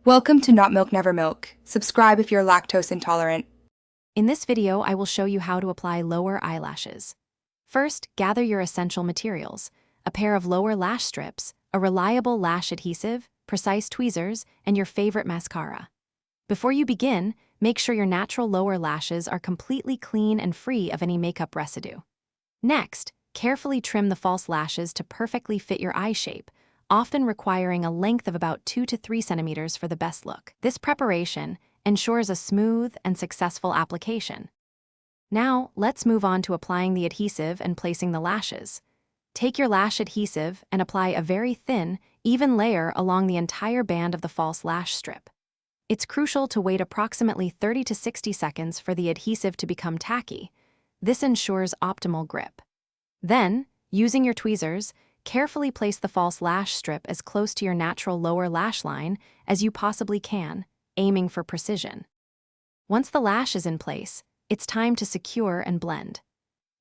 Welcome to Not Milk Never Milk. Subscribe if you're lactose intolerant. In this video, I will show you how to apply lower eyelashes. First, gather your essential materials: a pair of lower lash strips, a reliable lash adhesive, precise tweezers, and your favorite mascara. Before you begin, make sure your natural lower lashes are completely clean and free of any makeup residue. Next, carefully trim the false lashes to perfectly fit your eye shape, often requiring a length of about 2 to 3 centimeters for the best look. This preparation ensures a smooth and successful application. Now, let's move on to applying the adhesive and placing the lashes. Take your lash adhesive and apply a very thin, even layer along the entire band of the false lash strip. It's crucial to wait approximately 30 to 60 seconds for the adhesive to become tacky. This ensures optimal grip. Then, using your tweezers, carefully place the false lash strip as close to your natural lower lash line as you possibly can, aiming for precision. Once the lash is in place, it's time to secure and blend.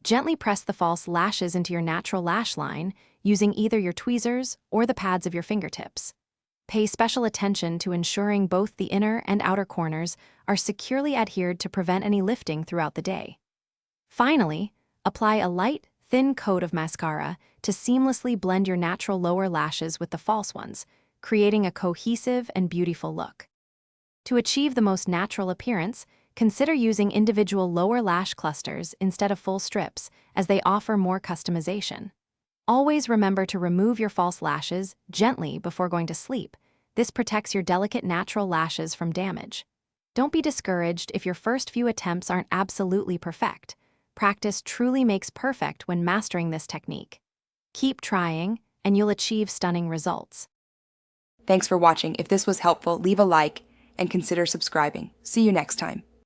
Gently press the false lashes into your natural lash line using either your tweezers or the pads of your fingertips. Pay special attention to ensuring both the inner and outer corners are securely adhered to prevent any lifting throughout the day. Finally, apply a light, thin coat of mascara to seamlessly blend your natural lower lashes with the false ones, creating a cohesive and beautiful look. To achieve the most natural appearance, consider using individual lower lash clusters instead of full strips, as they offer more customization. Always remember to remove your false lashes gently before going to sleep. This protects your delicate natural lashes from damage. Don't be discouraged if your first few attempts aren't absolutely perfect. Practice truly makes perfect when mastering this technique. Keep trying, and you'll achieve stunning results. Thanks for watching. If this was helpful, leave a like and consider subscribing. See you next time.